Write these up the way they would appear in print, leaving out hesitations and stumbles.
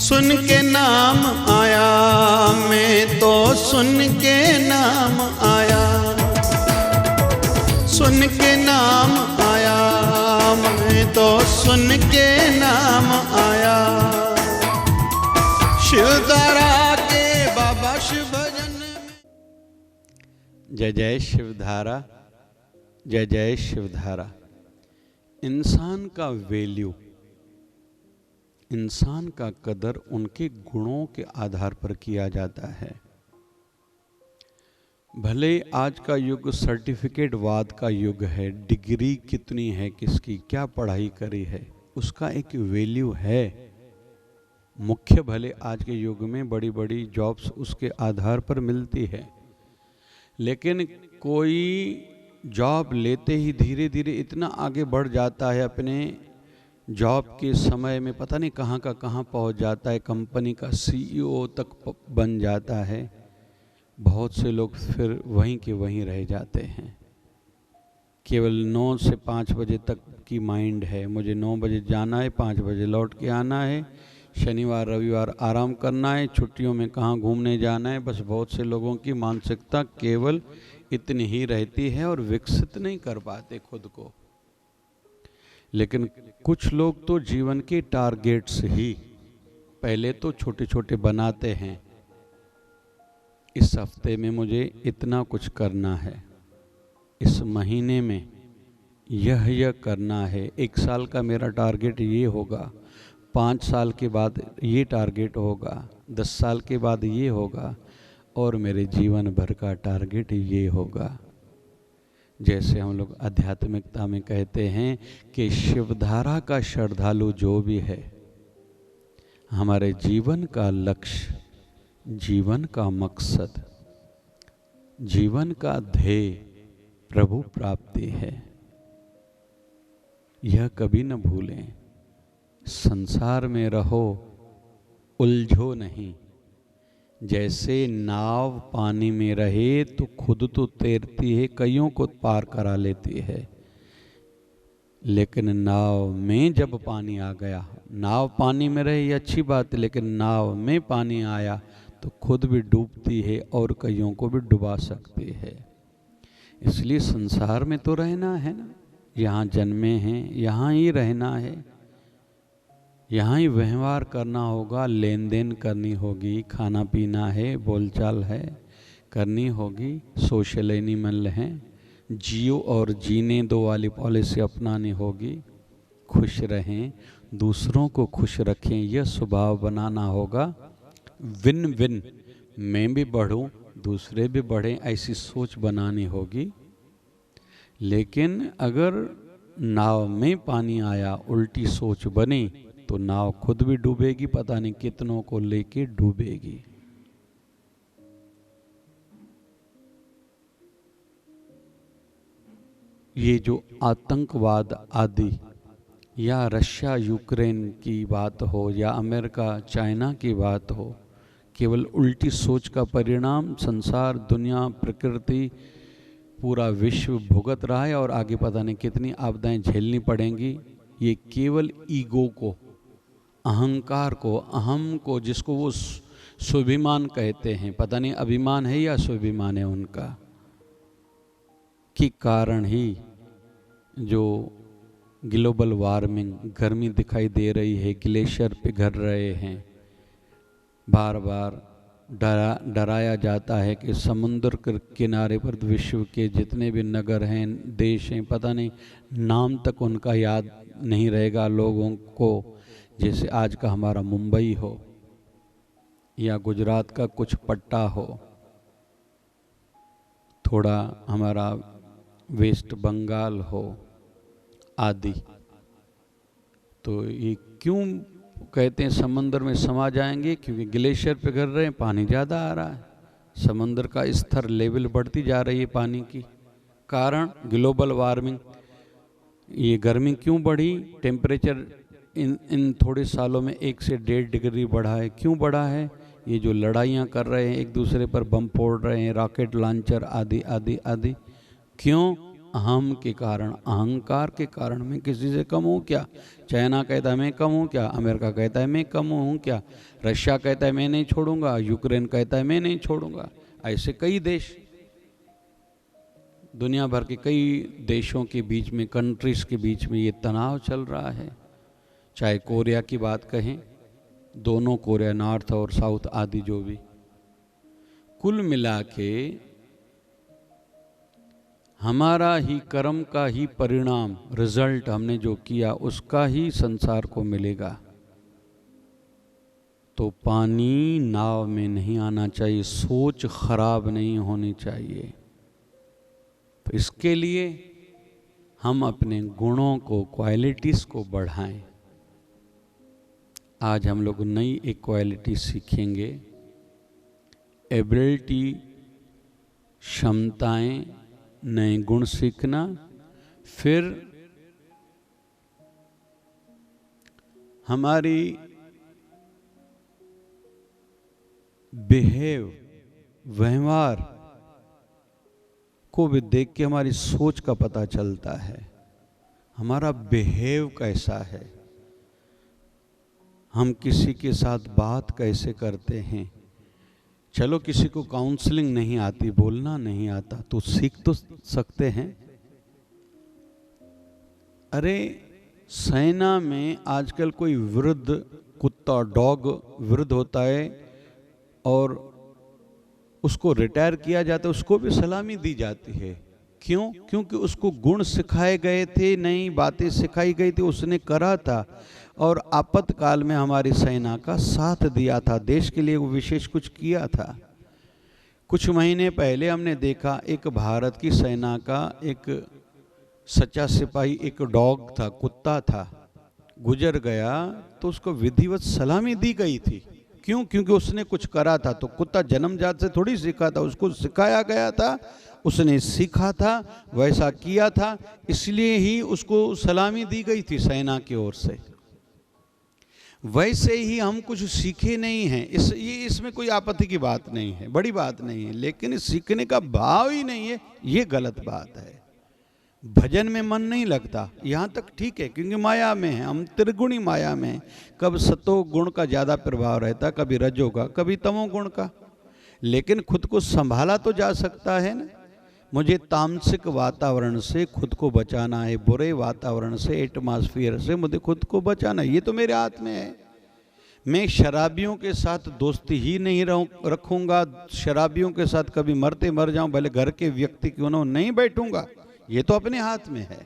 सुन के नाम आया, मैं तो सुन के नाम आया, सुन के नाम आया, मैं तो सुन के नाम आया। शिवधारा के बाबा शिव भजन। जय जय शिवधारा, जय जय शिवधारा। इंसान का वैल्यू, इंसान का कदर उनके गुणों के आधार पर किया जाता है। भले आज का युग सर्टिफिकेट वाद का युग है, डिग्री कितनी है किसकी, क्या पढ़ाई करी है, उसका एक वैल्यू है। मुख्य भले आज के युग में बड़ी बड़ी जॉब्स उसके आधार पर मिलती है, लेकिन कोई जॉब लेते ही धीरे धीरे इतना आगे बढ़ जाता है, अपने जॉब के समय में पता नहीं कहाँ का कहाँ पहुँच जाता है, कंपनी का सीईओ तक बन जाता है। बहुत से लोग फिर वहीं के वहीं रह जाते हैं। केवल 9 से 5 बजे तक की माइंड है, मुझे 9 बजे जाना है, 5 बजे लौट के आना है, शनिवार रविवार आराम करना है, छुट्टियों में कहाँ घूमने जाना है। बस बहुत से लोगों की मानसिकता केवल इतनी ही रहती है और विकसित नहीं कर पाते खुद को। लेकिन कुछ लोग तो जीवन के टारगेट्स ही पहले तो छोटे छोटे बनाते हैं। इस हफ्ते में मुझे इतना कुछ करना है, इस महीने में यह करना है, 1 साल का मेरा टारगेट ये होगा, 5 साल के बाद ये टारगेट होगा, 10 साल के बाद ये होगा, और मेरे जीवन भर का टारगेट ये होगा। जैसे हम लोग आध्यात्मिकता में कहते हैं कि शिवधारा का श्रद्धालु जो भी है, हमारे जीवन का लक्ष्य, जीवन का मकसद, जीवन का ध्येय प्रभु प्राप्ति है। यह कभी न भूलें। संसार में रहो, उलझो नहीं। जैसे नाव पानी में रहे तो खुद तो तैरती है, कईयों को पार करा लेती है, लेकिन नाव में जब पानी आ गया, नाव पानी में रहे ये अच्छी बात है, लेकिन नाव में पानी आया तो खुद भी डूबती है और कईयों को भी डुबा सकती है। इसलिए संसार में तो रहना है ना, यहाँ जन्मे हैं, यहाँ ही रहना है, यहाँ ही व्यवहार करना होगा, लेन देन करनी होगी, खाना पीना है, बोलचाल है करनी होगी, सोशल एनिमल हैं, जियो और जीने दो वाली पॉलिसी अपनानी होगी। खुश रहें, दूसरों को खुश रखें, यह स्वभाव बनाना होगा। विन विन, मैं भी बढ़ूं, दूसरे भी बढ़ें, ऐसी सोच बनानी होगी। लेकिन अगर नाव में पानी आया, उल्टी सोच बनी, तो नाव खुद भी डूबेगी, पता नहीं कितनों को लेके डूबेगी। ये जो आतंकवाद आदि, या रशिया यूक्रेन की बात हो या अमेरिका चाइना की बात हो, केवल उल्टी सोच का परिणाम संसार, दुनिया, प्रकृति, पूरा विश्व भुगत रहा है, और आगे पता नहीं कितनी आपदाएं झेलनी पड़ेंगी। ये केवल ईगो को, अहंकार को, अहम को, जिसको वो स्वाभिमान कहते हैं, पता नहीं अभिमान है या स्वाभिमान है उनका, के कारण ही जो ग्लोबल वार्मिंग, गर्मी दिखाई दे रही है, ग्लेशियर पिघल रहे हैं, बार बार डराया जाता है कि समुद्र के किनारे पर विश्व के जितने भी नगर हैं, देश हैं, पता नहीं नाम तक उनका याद नहीं रहेगा लोगों को। जैसे आज का हमारा मुंबई हो या गुजरात का कुछ पट्टा हो, थोड़ा हमारा वेस्ट बंगाल हो आदि, तो ये क्यों कहते हैं समंदर में समा जाएंगे? क्योंकि ग्लेशियर पिघल रहे हैं, पानी ज़्यादा आ रहा है, समंदर का स्तर, लेवल बढ़ती जा रही है पानी की। कारण ग्लोबल वार्मिंग। ये गर्मी क्यों बढ़ी? टेम्परेचर इन थोड़े सालों में 1 से 1.5 डिग्री बढ़ा है। क्यों बढ़ा है? ये जो लड़ाइयाँ कर रहे हैं, एक दूसरे पर बम फोड़ रहे हैं, रॉकेट लॉन्चर आदि आदि आदि। क्यों? अहम के कारण, अहंकार के कारण मैं किसी से कम हूँ क्या? चाइना कहता है मैं कम हूँ क्या? अमेरिका कहता है मैं कम हूँ क्या? रशिया कहता है मैं नहीं छोड़ूंगा, यूक्रेन कहता है मैं नहीं छोड़ूंगा। ऐसे कई देश, दुनिया भर के कई देशों के बीच में, कंट्रीज के बीच में ये तनाव चल रहा है। चाहे कोरिया की बात कहें, दोनों कोरिया, नॉर्थ और साउथ आदि, जो भी, कुल मिला के हमारा ही कर्म का ही परिणाम, रिजल्ट हमने जो किया उसका ही संसार को मिलेगा। तो पानी नाव में नहीं आना चाहिए, सोच खराब नहीं होनी चाहिए। तो इसके लिए हम अपने गुणों को, क्वालिटीज को बढ़ाएं। आज हम लोग नई एक क्वालिटी सीखेंगे, एबिलिटी, क्षमताएं, नए गुण सीखना। फिर हमारी बिहेव, व्यवहार को भी देख के हमारी सोच का पता चलता है, हमारा बिहेव कैसा है, हम किसी के साथ बात कैसे करते हैं। चलो किसी को काउंसलिंग नहीं आती, बोलना नहीं आता, तो सीख तो सकते हैं। अरे सेना में आजकल कोई वृद्ध कुत्ता, डॉग वृद्ध होता है और उसको रिटायर किया जाता है, उसको भी सलामी दी जाती है। क्यों? क्योंकि उसको गुण सिखाए गए थे, नई बातें सिखाई गई थी, उसने करा था और आपातकाल में हमारी सेना का साथ दिया था, देश के लिए वो विशेष कुछ किया था। कुछ महीने पहले हमने देखा, एक भारत की सेना का एक सच्चा सिपाही, एक डॉग था, कुत्ता था, गुजर गया तो उसको विधिवत सलामी दी गई थी। क्यों? क्योंकि उसने कुछ करा था। तो कुत्ता जन्मजात से थोड़ी सीखा था, उसको सिखाया गया था, उसने सीखा था, वैसा किया था, इसलिए ही उसको सलामी दी गई थी सेना की ओर से। वैसे ही हम कुछ सीखे नहीं हैं, इसमें कोई आपत्ति की बात नहीं है, बड़ी बात नहीं है, लेकिन सीखने का भाव ही नहीं है, ये गलत बात है। भजन में मन नहीं लगता, यहाँ तक ठीक है, क्योंकि माया में है, हम त्रिगुणी माया में हैं। कब सतो गुण का ज़्यादा प्रभाव रहता, कभी रजो का, कभी तमो गुण का, लेकिन खुद को संभाला तो जा सकता है ना। मुझे तामसिक वातावरण से खुद को बचाना है, बुरे वातावरण से, एटमॉस्फेयर से मुझे खुद को बचाना है, ये तो मेरे हाथ में है। मैं शराबियों के साथ दोस्ती ही नहीं रखूँगा, शराबियों के साथ कभी मरते मर जाऊँ, भले घर के व्यक्ति क्यों ना, नहीं बैठूँगा, ये तो अपने हाथ में है।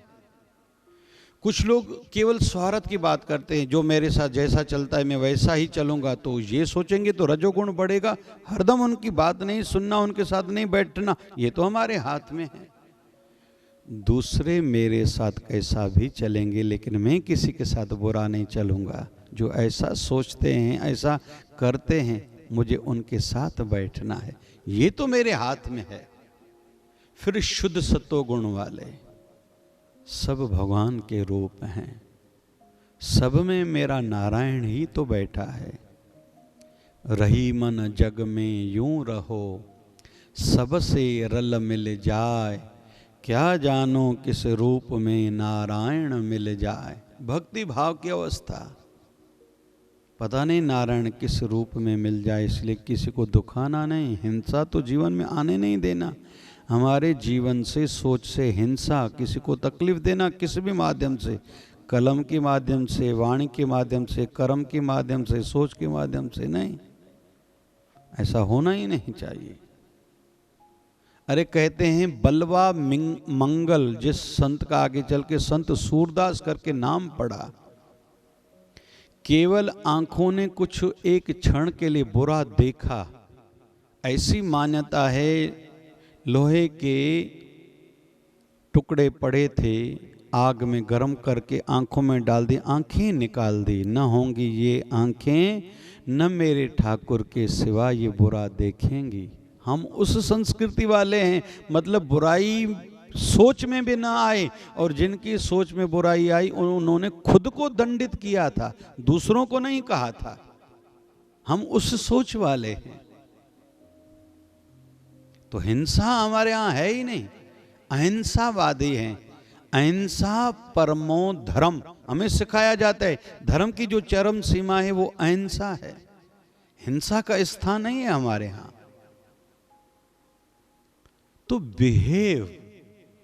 कुछ लोग केवल स्वार्थ की बात करते हैं, जो मेरे साथ जैसा चलता है मैं वैसा ही चलूंगा, तो ये सोचेंगे तो रजोगुण बढ़ेगा। हरदम उनकी बात नहीं सुनना, उनके साथ नहीं बैठना, ये तो हमारे हाथ में है। दूसरे मेरे साथ कैसा भी चलेंगे, लेकिन मैं किसी के साथ बुरा नहीं चलूंगा। जो ऐसा सोचते हैं, ऐसा करते हैं, मुझे उनके साथ बैठना है, ये तो मेरे हाथ में है। फिर शुद्ध सत्व गुण वाले सब भगवान के रूप हैं, सब में मेरा नारायण ही तो बैठा है। रही मन जग में यूं रहो, सबसे रल मिल जाए, क्या जानो किस रूप में नारायण मिल जाए। भक्ति भाव की अवस्था, पता नहीं नारायण किस रूप में मिल जाए, इसलिए किसी को दुखाना नहीं, हिंसा तो जीवन में आने नहीं देना। हमारे जीवन से, सोच से हिंसा, किसी को तकलीफ देना किसी भी माध्यम से, कलम के माध्यम से, वाणी के माध्यम से, कर्म के माध्यम से, सोच के माध्यम से नहीं, ऐसा होना ही नहीं चाहिए। अरे कहते हैं बलवा मंगल, जिस संत का आगे चल के संत सूरदास करके नाम पड़ा, केवल आंखों ने कुछ एक क्षण के लिए बुरा देखा, ऐसी मान्यता है। लोहे के टुकड़े पड़े थे, आग में गर्म करके आंखों में डाल दी, आंखें निकाल दी, न होंगी ये आंखें न मेरे ठाकुर के सिवा ये बुरा देखेंगी। हम उस संस्कृति वाले हैं, मतलब बुराई सोच में भी ना आए, और जिनकी सोच में बुराई आई उन्होंने खुद को दंडित किया था, दूसरों को नहीं कहा था। हम उस सोच वाले हैं, तो हिंसा हमारे यहाँ है ही नहीं। अहिंसावादी हैं। अहिंसा परमो धर्म हमें सिखाया जाता है। धर्म की जो चरम सीमा है वो अहिंसा है, हिंसा का स्थान नहीं है हमारे यहां। तो बिहेव,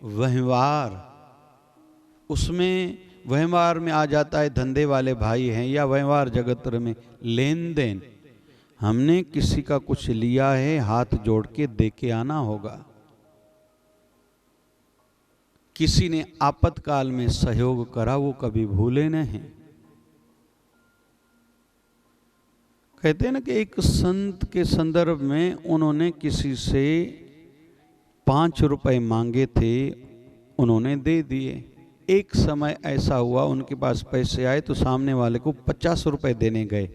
व्यवहार, उसमें व्यवहार में आ जाता है धंधे वाले भाई हैं या व्यवहार जगत में लेन देन। हमने किसी का कुछ लिया है, हाथ जोड़ के दे के आना होगा। किसी ने आपातकाल में सहयोग करा, वो कभी भूले नहीं। कहते हैं ना कि एक संत के संदर्भ में उन्होंने किसी से 5 रुपए मांगे थे, उन्होंने दे दिए। एक समय ऐसा हुआ उनके पास पैसे आए तो सामने वाले को 50 रुपए देने गए,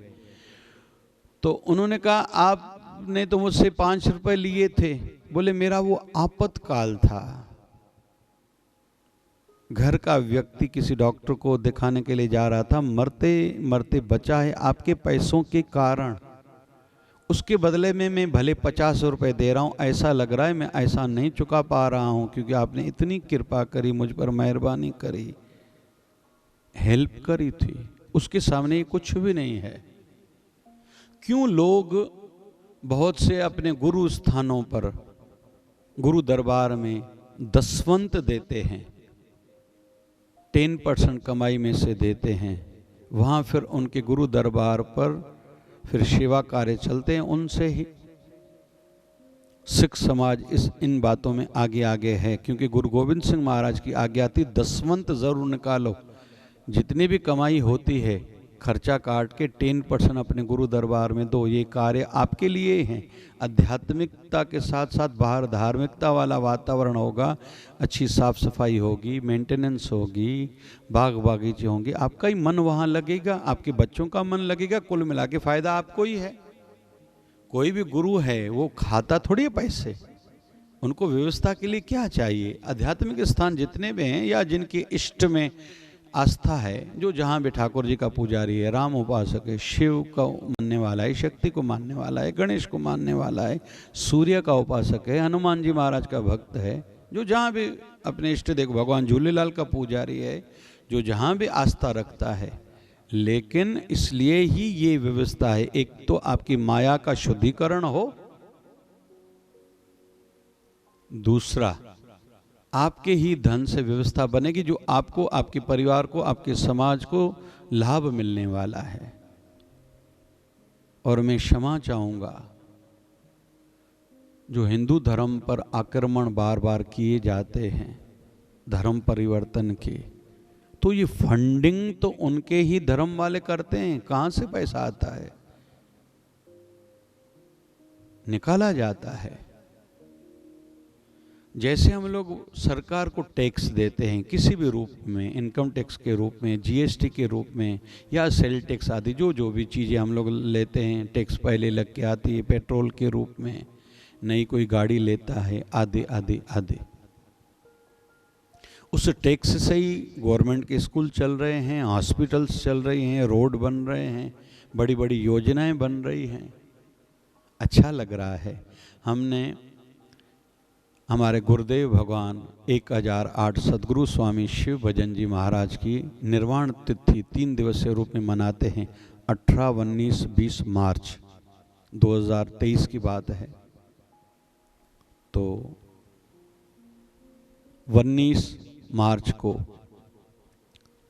तो उन्होंने कहा आपने तो मुझसे 5 रुपए लिए थे। बोले मेरा वो आपातकाल था, घर का व्यक्ति किसी डॉक्टर को दिखाने के लिए जा रहा था, मरते मरते बचा है आपके पैसों के कारण, उसके बदले में मैं भले 50 रुपए दे रहा हूँ, ऐसा लग रहा है मैं ऐसा नहीं चुका पा रहा हूँ क्योंकि आपने इतनी कृपा करी, मुझ पर मेहरबानी करी, हेल्प करी थी। उसके सामने कुछ भी नहीं है। क्यों लोग बहुत से अपने गुरु स्थानों पर, गुरु दरबार में दसवंत देते हैं, 10% कमाई में से देते हैं, वहाँ फिर उनके गुरु दरबार पर फिर सेवा कार्य चलते हैं उनसे ही। सिख समाज इन बातों में आगे आगे है, क्योंकि गुरु गोविंद सिंह महाराज की आज्ञा थी दसवंत जरूर निकालो, जितनी भी कमाई होती है खर्चा काट के 10% अपने गुरु दरबार में दो। ये कार्य आपके लिए हैं। आध्यात्मिकता के साथ साथ बाहर धार्मिकता वाला वातावरण होगा, अच्छी साफ सफाई होगी, मेंटेनेंस होगी, बाग बागीचे होंगे, आपका ही मन वहाँ लगेगा, आपके बच्चों का मन लगेगा, कुल मिला के फायदा आपको ही है। कोई भी गुरु है वो खाता थोड़ी है पैसे, उनको व्यवस्था के लिए क्या चाहिए। आध्यात्मिक स्थान जितने भी हैं या जिनके इष्ट में आस्था है, जो जहाँ भी ठाकुर जी का पुजारी है, राम उपासक है, शिव का मानने वाला है, शक्ति को मानने वाला है, गणेश को मानने वाला है, सूर्य का उपासक है, हनुमान जी महाराज का भक्त है, जो जहाँ भी अपने इष्ट देव भगवान झूलेलाल का पुजारी है, जो जहाँ भी आस्था रखता है। लेकिन इसलिए ही ये व्यवस्था है, एक तो आपकी माया का शुद्धिकरण हो, दूसरा आपके ही धन से व्यवस्था बनेगी जो आपको, आपके परिवार को, आपके समाज को लाभ मिलने वाला है। और मैं क्षमा चाहूँगा, जो हिंदू धर्म पर आक्रमण बार बार किए जाते हैं धर्म परिवर्तन के, तो ये फंडिंग तो उनके ही धर्म वाले करते हैं। कहाँ से पैसा आता है? निकाला जाता है। जैसे हम लोग सरकार को टैक्स देते हैं किसी भी रूप में, इनकम टैक्स के रूप में, जीएसटी के रूप में, या सेल टैक्स आदि जो भी चीज़ें हम लोग लेते हैं, टैक्स पहले लग के आती है, पेट्रोल के रूप में, नई कोई गाड़ी लेता है, आदि आदि आदि। उस टैक्स से ही गवर्नमेंट के स्कूल चल रहे हैं, हॉस्पिटल्स चल रही हैं, रोड बन रहे हैं, बड़ी बड़ी योजनाएं बन रही हैं। अच्छा लग रहा है। हमने हमारे गुरुदेव भगवान 1008 सदगुरु स्वामी शिव भजन जी महाराज की निर्वाण तिथि 3 दिवसीय रूप में मनाते हैं। 18, 19, 20 मार्च 2023 की बात है। तो 19 मार्च को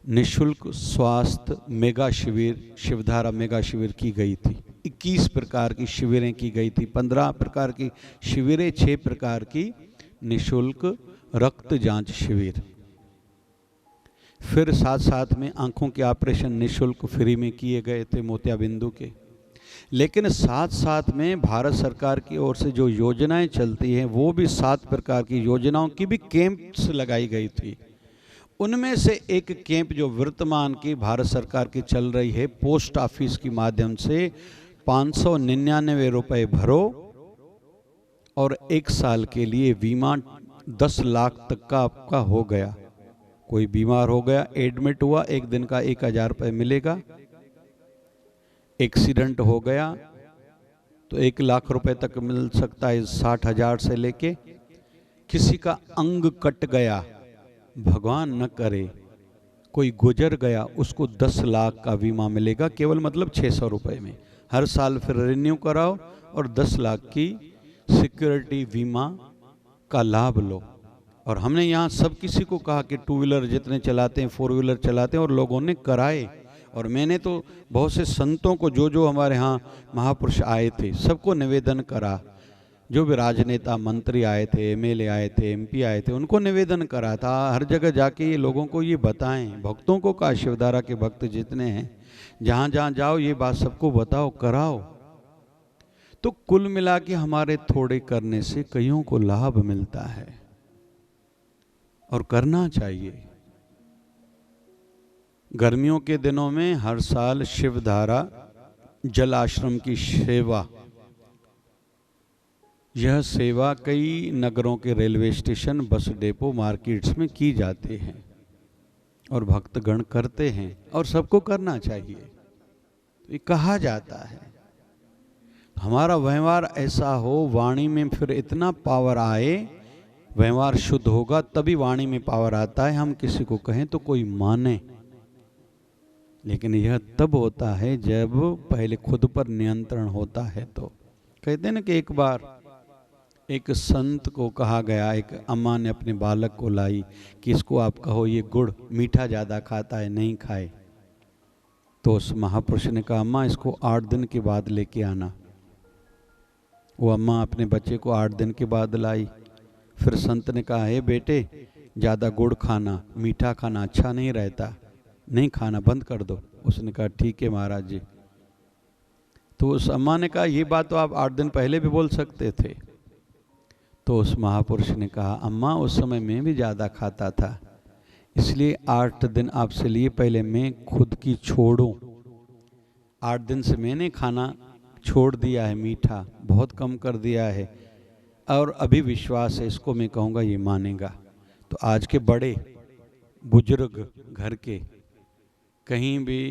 निशुल्क स्वास्थ्य मेगा शिविर, शिवधारा मेगा शिविर की गई थी। 21 प्रकार की शिविरें की गई थी, 15 प्रकार की शिविरें, 6 प्रकार की निशुल्क रक्त जांच शिविर। फिर साथ साथ में आंखों के ऑपरेशन निशुल्क फ्री में किए गए थे, मोतियाबिंदु के। लेकिन साथ साथ में भारत सरकार की ओर से जो योजनाएं चलती हैं, वो भी 7 प्रकार की योजनाओं की भी कैंप्स लगाई गई थी। उनमें से एक कैंप जो वर्तमान की भारत सरकार की चल रही है, पोस्ट ऑफिस के माध्यम से 599 रुपये भरो और 1 साल के लिए बीमा 10 लाख तक का आपका हो गया। कोई बीमार हो गया, एडमिट हुआ, 1 दिन का 1000 रुपये मिलेगा। एक्सीडेंट हो गया तो 1 लाख रुपए तक मिल सकता है, 60,000 से लेके। किसी का अंग कट गया, भगवान न करे कोई गुजर गया, उसको 10 लाख का बीमा मिलेगा, केवल मतलब 600 रुपये में। हर साल फिर रिन्यू कराओ और 10 लाख की सिक्योरिटी बीमा का लाभ लो। और हमने यहाँ सब किसी को कहा कि 2 व्हीलर जितने चलाते हैं, 4 व्हीलर चलाते हैं, और लोगों ने कराए। और मैंने तो बहुत से संतों को, जो जो हमारे यहाँ महापुरुष आए थे, सबको निवेदन करा। जो भी राजनेता, मंत्री आए थे, एमएलए आए थे, एमपी आए थे, उनको निवेदन करा था हर जगह जाके ये लोगों को ये बताएं। भक्तों को कहा, शिवधारा के भक्त जितने हैं, जहाँ जहाँ जाओ ये बात सबको बताओ, कराओ। तो कुल मिला के हमारे थोड़े करने से कईयों को लाभ मिलता है और करना चाहिए। गर्मियों के दिनों में हर साल शिवधारा जल आश्रम की सेवा, यह सेवा कई नगरों के railway station, bus depot, markets में की जाती है और भक्तगण करते हैं और सबको करना चाहिए। तो ये कहा जाता है हमारा व्यवहार ऐसा हो, वाणी में फिर इतना पावर आए, व्यवहार शुद्ध होगा तभी वाणी में पावर आता है। हम किसी को कहें तो कोई माने, लेकिन यह तब होता है जब पहले खुद पर नियंत्रण होता है। तो कहते हैं ना कि एक बार एक संत को कहा गया, एक अम्मा ने अपने बालक को लाई कि इसको आप कहो ये गुड़ मीठा ज़्यादा खाता है, नहीं खाए। तो उस महापुरुष ने कहा, अम्मा इसको 8 दिन के बाद लेके आना। वो अम्मा अपने बच्चे को 8 दिन के बाद लाई। फिर संत ने कहा, हे बेटे, ज़्यादा गुड़ खाना, मीठा खाना अच्छा नहीं रहता, नहीं खाना, बंद कर दो। उसने कहा, ठीक है महाराज जी। तो उस अम्मा ने कहा, ये बात तो आप 8 दिन पहले भी बोल सकते थे। तो उस महापुरुष ने कहा, अम्मा उस समय मैं भी ज़्यादा खाता था, इसलिए 8 दिन आपसे लिए, पहले मैं खुद की छोड़ूं। 8 दिन से मैंने खाना छोड़ दिया है, मीठा बहुत कम कर दिया है, और अभी विश्वास है, इसको मैं कहूँगा ये मानेगा। तो आज के बड़े बुजुर्ग घर के, कहीं भी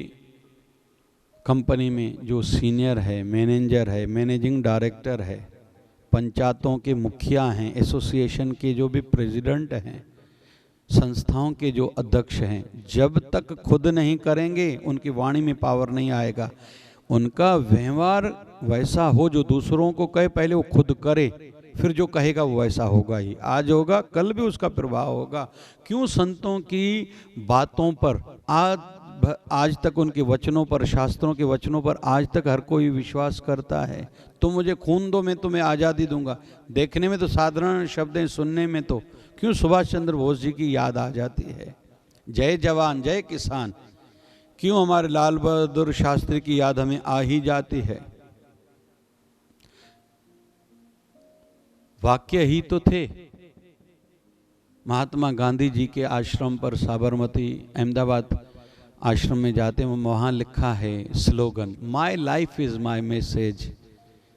कंपनी में जो सीनियर है, मैनेजर है, मैनेजिंग डायरेक्टर है, पंचायतों के मुखिया हैं, एसोसिएशन के जो भी प्रेसिडेंट हैं, संस्थाओं के जो अध्यक्ष हैं, जब तक खुद नहीं करेंगे उनकी वाणी में पावर नहीं आएगा। उनका व्यवहार वैसा हो जो दूसरों को कहे, पहले वो खुद करे, फिर जो कहेगा वो वैसा होगा ही। आज होगा कल भी उसका प्रभाव होगा। क्यों संतों की बातों पर, आज तक उनके वचनों पर, शास्त्रों के वचनों पर आज तक हर कोई विश्वास करता है। तुम मुझे खून दो, मैं तुम्हें आज़ादी दूंगा। देखने में तो साधारण शब्द हैं, सुनने में तो क्यों सुभाष चंद्र बोस जी की याद आ जाती है। जय जवान जय किसान, क्यों हमारे लाल बहादुर शास्त्री की याद हमें आ ही जाती है। वाक्य ही तो थे। महात्मा गांधी जी के आश्रम पर, साबरमती अहमदाबाद आश्रम में जाते हैं, वहाँ लिखा है slogan, my life is my message.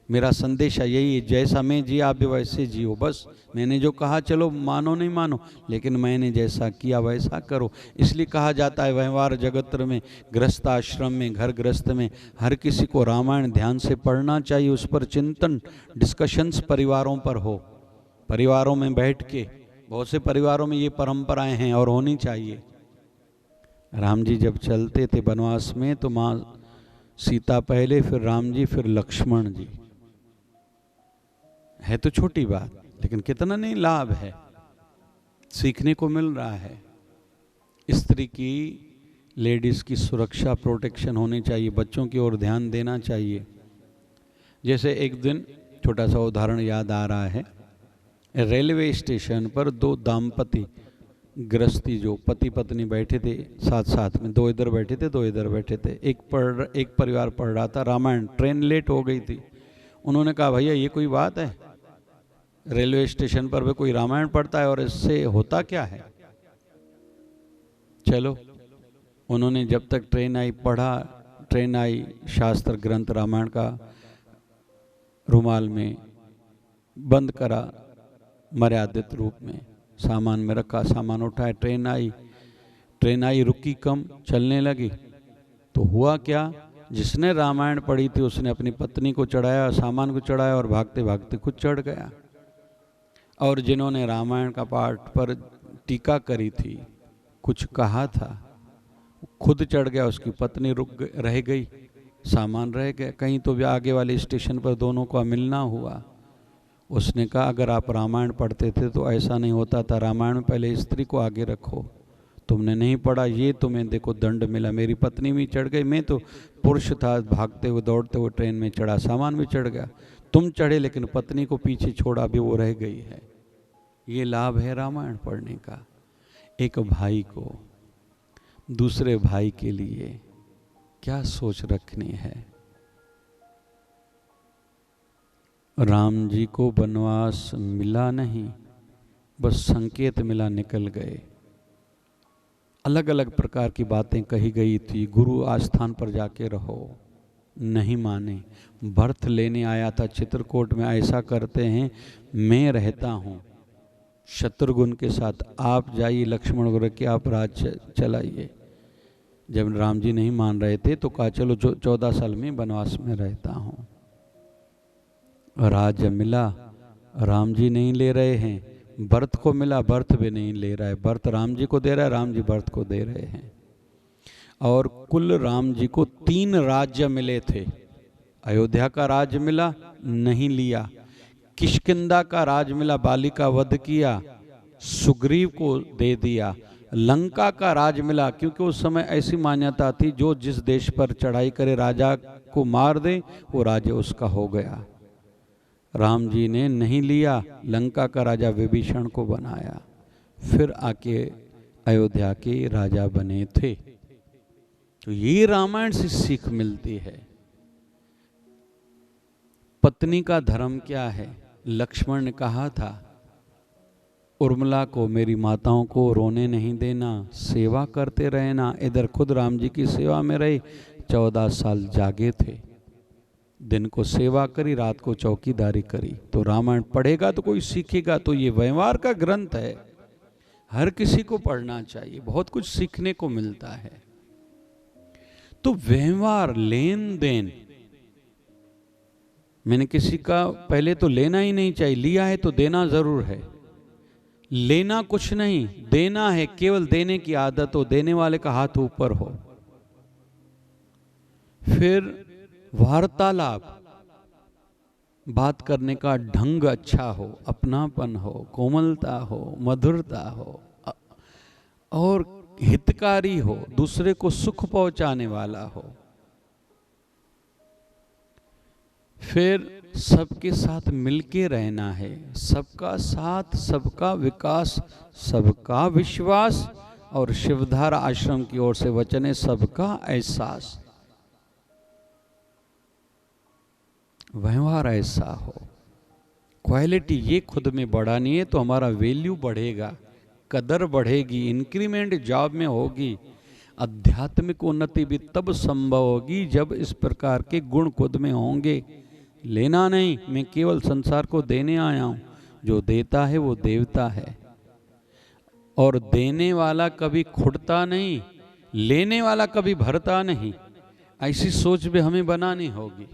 मेरा संदेश यही है, जैसा मैं जी आप भी वैसे जियो। बस मैंने जो कहा, चलो मानो नहीं मानो, लेकिन मैंने जैसा किया वैसा करो। इसलिए कहा जाता है व्यवहार जगत में, गृहस्थ आश्रम में, घर गृहस्थ में हर किसी को रामायण ध्यान से पढ़ना चाहिए। उस पर चिंतन, डिस्कशंस परिवारों पर हो, परिवारों में बैठ के। बहुत से परिवारों में ये परंपराएं हैं और होनी चाहिए। राम जी जब चलते थे वनवास में, तो माँ सीता पहले, फिर राम जी, फिर लक्ष्मण जी। है तो छोटी बात, लेकिन कितना नहीं लाभ है, सीखने को मिल रहा है। स्त्री की, लेडीज की सुरक्षा, प्रोटेक्शन होनी चाहिए, बच्चों की ओर ध्यान देना चाहिए। जैसे एक दिन छोटा सा उदाहरण याद आ रहा है, रेलवे स्टेशन पर 2 दाम्पति गृहस्थी, जो पति पत्नी बैठे थे साथ साथ में, 2 इधर बैठे थे, 2 इधर बैठे थे। एक परिवार पढ़ रहा था रामायण, ट्रेन लेट हो गई थी। उन्होंने कहा, भैया ये कोई बात है, रेलवे स्टेशन पर भी कोई रामायण पढ़ता है और इससे होता क्या है। चलो, उन्होंने जब तक ट्रेन आई पढ़ा, ट्रेन आई, शास्त्र ग्रंथ रामायण का रुमाल में बंद करा, मर्यादित रूप में सामान में रखा, सामान उठाया, ट्रेन आई, रुकी कम, चलने लगी। तो हुआ क्या, जिसने रामायण पढ़ी थी उसने अपनी पत्नी को चढ़ाया, सामान को चढ़ाया और भागते भागते खुद चढ़ गया। और जिन्होंने रामायण का पाठ पर टीका करी थी, कुछ कहा था, खुद चढ़ गया, उसकी पत्नी रह गई, सामान रह गया। कहीं तो भी आगे वाले स्टेशन पर दोनों का मिलना हुआ। उसने कहा अगर आप रामायण पढ़ते थे तो ऐसा नहीं होता था, रामायण में पहले स्त्री को आगे रखो, तुमने नहीं पढ़ा, ये तुम्हें देखो दंड मिला। मेरी पत्नी भी चढ़ गई, मैं तो पुरुष था, भागते हुए दौड़ते हुए ट्रेन में चढ़ा, सामान भी चढ़ गया, तुम चढ़े लेकिन पत्नी को पीछे छोड़ा, अभी वो रह गई है। ये लाभ है रामायण पढ़ने का। एक भाई को दूसरे भाई के लिए क्या सोच रखनी है। राम जी को वनवास मिला नहीं, बस संकेत मिला, निकल गए। अलग अलग प्रकार की बातें कही गई थी, गुरु आस्थान पर जाके रहो, नहीं माने। भरत लेने आया था चित्रकूट में, ऐसा करते हैं मैं रहता हूँ शत्रुघ्न के साथ, आप जाइए लक्ष्मण को रख के आप राज चलाइए। जब राम जी नहीं मान रहे थे तो कहा चलो 14 साल में वनवास में रहता हूँ। राज्य मिला, राम जी नहीं ले रहे हैं। भरत को मिला, भरत भी नहीं ले रहा है। भरत राम जी को दे रहा है, राम जी भरत को दे रहे हैं। और कुल राम जी को 3 राज्य मिले थे। अयोध्या का राज्य मिला, नहीं लिया। किष्किंधा का राज मिला, बाली का वध किया, सुग्रीव को दे दिया। लंका का राज मिला, क्योंकि उस समय ऐसी मान्यता थी जो जिस देश पर चढ़ाई करे राजा को मार दे, वो राज्य उसका हो गया। राम जी ने नहीं लिया, लंका का राजा विभीषण को बनाया, फिर आके अयोध्या के राजा बने थे। तो ये रामायण से सीख मिलती है। पत्नी का धर्म क्या है? लक्ष्मण ने कहा था उर्मिला को, मेरी माताओं को रोने नहीं देना, सेवा करते रहना। इधर खुद राम जी की सेवा में रहे, 14 साल जागे थे, दिन को सेवा करी, रात को चौकीदारी करी। तो रामायण पढ़ेगा तो कोई सीखेगा। तो ये व्यवहार का ग्रंथ है, हर किसी को पढ़ना चाहिए, बहुत कुछ सीखने को मिलता है। तो व्यवहार, लेन देन, मैंने किसी का पहले तो लेना ही नहीं चाहिए, लिया है तो देना जरूर है। लेना कुछ नहीं, देना है, केवल देने की आदत हो, देने वाले का हाथ ऊपर हो। फिर वार्तालाप, बात करने का ढंग अच्छा हो, अपनापन हो, कोमलता हो, मधुरता हो और हितकारी हो, दूसरे को सुख पहुंचाने वाला हो। फिर सबके साथ मिलके रहना है, सबका साथ, सबका विकास, सबका विश्वास और शिवधारा आश्रम की ओर से वचन है सबका एहसास। व्यवहार ऐसा हो, क्वालिटी ये खुद में बढ़ानी है तो हमारा वैल्यू बढ़ेगा, कदर बढ़ेगी, इंक्रीमेंट जॉब में होगी। आध्यात्मिक उन्नति भी तब संभव होगी जब इस प्रकार के गुण खुद में होंगे। लेना नहीं, मैं केवल संसार को देने आया हूँ। जो देता है वो देवता है, और देने वाला कभी खुटता नहीं, लेने वाला कभी भरता नहीं। ऐसी सोच भी हमें बनानी होगी।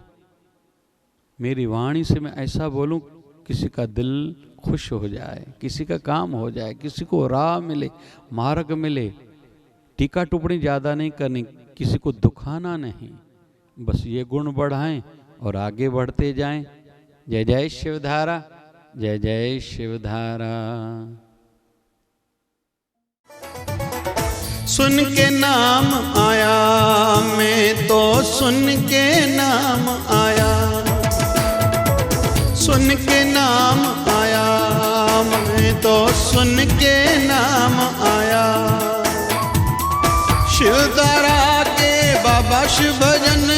मेरी वाणी से मैं ऐसा बोलूं किसी का दिल खुश हो जाए, किसी का काम हो जाए, किसी को राह मिले, मार्ग मिले। टीका टिप्पणी ज़्यादा नहीं करनी, किसी को दुखाना नहीं, बस ये गुण बढ़ाएं और आगे बढ़ते जाएं। जय जय शिवधारा, जय जय शिवधारा। सुन के नाम आया, मैं तो सुन के नाम आया, सुन के नाम आया, मैं तो सुन के नाम आया। शिवधारा के बाबा शिव भजन